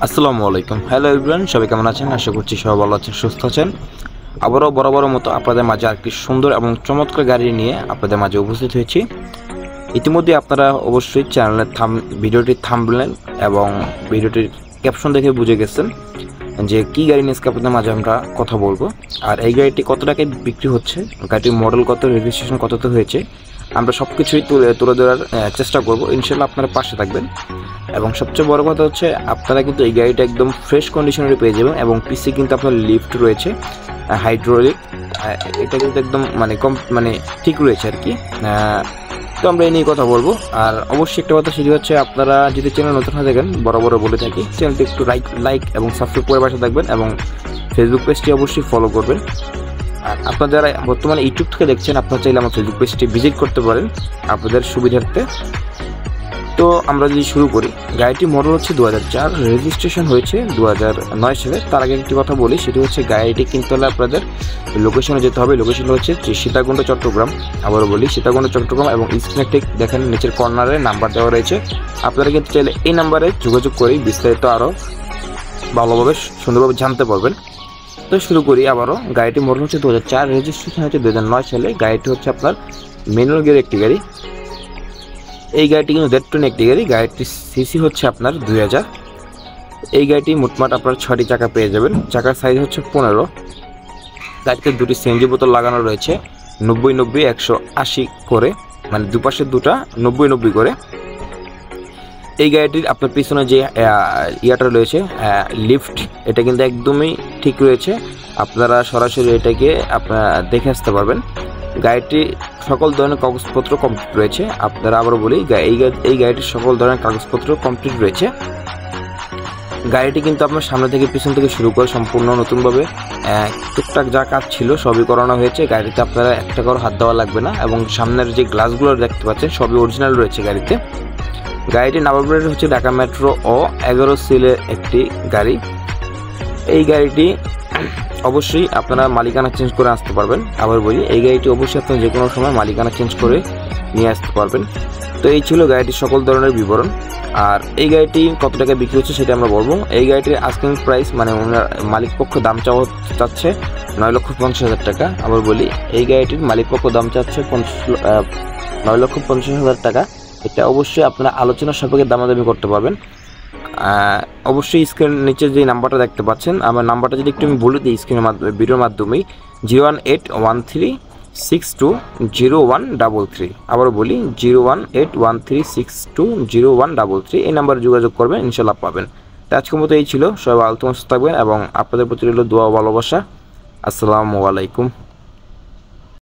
আসসালামু আলাইকুম। Hello everyone, সবাই কেমন আছেন? আশা করছি সবাই ভালো আছেন, সুস্থ আছেন। আবারও বরাবরের মতো আপনাদের মাঝে আরেকটি সুন্দর এবং চমৎকার গাড়ি নিয়ে আপনাদের মাঝে উপস্থিত হয়েছি। ইতিমধ্যে আপনারা অবশ্যই চ্যানেলের ভিডিওটির থাম্বনেল এবং ভিডিওটির ক্যাপশন দেখে বুঝে গেছেন যে কী গাড়ি নিয়ে আজকে আপনাদের মাঝে আমরা কথা বলবো। আর এই গাড়িটি কত টাকায় বিক্রি হচ্ছে, গাড়িটির মডেল কত, রেজিস্ট্রেশন কততে হয়েছে, আমরা সব কিছুই তুলে ধরার চেষ্টা করব। ইনশাল্লাহ আপনারা পাশে থাকবেন। এবং সবচেয়ে বড় কথা হচ্ছে আপনারা কিন্তু এই গাড়িটা একদম ফ্রেশ কন্ডিশনে পেয়ে যাবেন এবং পিসি কিন্তু আপনার লিফট রয়েছে, হাইড্রোলিক, এটা কিন্তু একদম মানে ঠিক রয়েছে আর কি। তো আমরা এই নিয়ে কথা বলবো। আর অবশ্যই একটা কথা সেটি হচ্ছে, আপনারা যদি চ্যানেল নতুন হয়ে থাকেন, বড় বলে থাকি, চ্যানেলটি একটু লাইক এবং সাবস্ক্রাইব করে পাশে থাকবেন এবং ফেসবুক পেজটি অবশ্যই ফলো করবেন। আর আপনারা যারা বর্তমানে ইউটিউব থেকে দেখছেন, আপনারা চাইলে আমার ফেসবুক পেজটি ভিজিট করতে পারেন আপনাদের সুবিধার্থে। তো আমরা যদি শুরু করি, গাড়িটির মডেল হচ্ছে 2004, রেজিস্ট্রেশন হয়েছে 2009 সালে। তার আগে একটি কথা বলি, সেটি হচ্ছে গাড়িটি কিনতে হলে আপনাদের লোকেশনে যেতে হবে। লোকেশন হচ্ছে সীতাকুণ্ড চট্টগ্রাম। আবারও বলি, সীতাকুণ্ড চট্টগ্রাম। এবং স্ক্রিনে ঠিক দেখেন নিচের কর্নারে নাম্বার দেওয়া রয়েছে। আপনারা কিন্তু চাইলে এই নাম্বারে যোগাযোগ করেই বিস্তারিত আরও ভালোভাবে সুন্দরভাবে জানতে পারবেন। তো শুরু করি আবারও। গাড়িটির মডেল হচ্ছে 2004, রেজিস্ট্রেশন হচ্ছে 2009 সালে। গাড়িটি হচ্ছে আপনার ম্যানুয়াল গিয়ারের একটি গাড়ি। এই গাড়িটি কিন্তু Z10 একটি গাড়ি। গাড়িটির সিসি হচ্ছে আপনার 2000। এই গাড়িটি মোটমাট আপনার 6টি চাকা পেয়ে যাবেন। চাকার সাইজ হচ্ছে 15। গাড়িতে দুটি সিএনজি বোতল লাগানো রয়েছে, 90-90 180 করে, মানে দুপাশে দুটা 90-90 করে। এই গাড়িটির আপনার পিছনে যে ইয়াটা রয়েছে লিফট, এটা কিন্তু একদমই ঠিক রয়েছে। আপনারা সরাসরি এটাকে আপনারা দেখে আসতে পারবেন। গাড়িটি সকল ধরনের কাগজপত্র কমপ্লিট রয়েছে। আপনারা আবারও বলি, এই গাড়িটির সকল ধরনের কাগজপত্র কমপ্লিট রয়েছে। গাড়িটি কিন্তু আপনার সামনে থেকে পিছন থেকে শুরু করে সম্পূর্ণ নতুনভাবে টুকটাক যা কাজ ছিল সবই করানো হয়েছে। গাড়িতে আপনারা একটা করে হাত দেওয়া লাগবে না। এবং সামনের যে গ্লাসগুলো দেখতে পাচ্ছেন সবই অরিজিনাল রয়েছে গাড়িতে। গাড়িটির নাম্বার প্লেট হচ্ছে ঢাকা মেট্রো ও 11 সিলের একটি গাড়ি। এই গাড়িটি অবশ্যই আপনারা মালিকানা চেঞ্জ করে আসতে পারবেন। আবার বলি, এই গাড়িটি অবশ্যই আপনারা যে কোনো সময় মালিকানা চেঞ্জ করে নিয়ে আসতে পারবেন। তো এই ছিল গাড়িটির সকল ধরনের বিবরণ। আর এই গাড়িটি কত টাকা বিক্রি হচ্ছে সেটা আমরা বলবো। এই গাড়িটির আস্কিং প্রাইস, মানে ওনার মালিক পক্ষ দাম চাচ্ছে 9,50,000 টাকা। আবার বলি, এই গাড়িটির মালিক পক্ষ দাম চাচ্ছে 9,50,000 টাকা। এটা অবশ্যই আপনারা আলোচনার সাপেক্ষে দামাদামি করতে পারবেন। অবশ্যই স্ক্রিনের নিচে যে নাম্বারটা দেখতে পাচ্ছেন, আমার নাম্বারটা যদি একটু আমি বলে দিই স্ক্রিনের ভিডিওর মাধ্যমেই, 01813620133। আবারও বলি, 01813620133। এই নাম্বারে যোগাযোগ করবেন, ইনশাল্লাহ পাবেন। তো আজকের মতো এই ছিল। সবাই ভালো থাকবেন এবং আপনাদের প্রতি রইল দোয়া ও ভালোবাসা। আসসালামু আলাইকুম।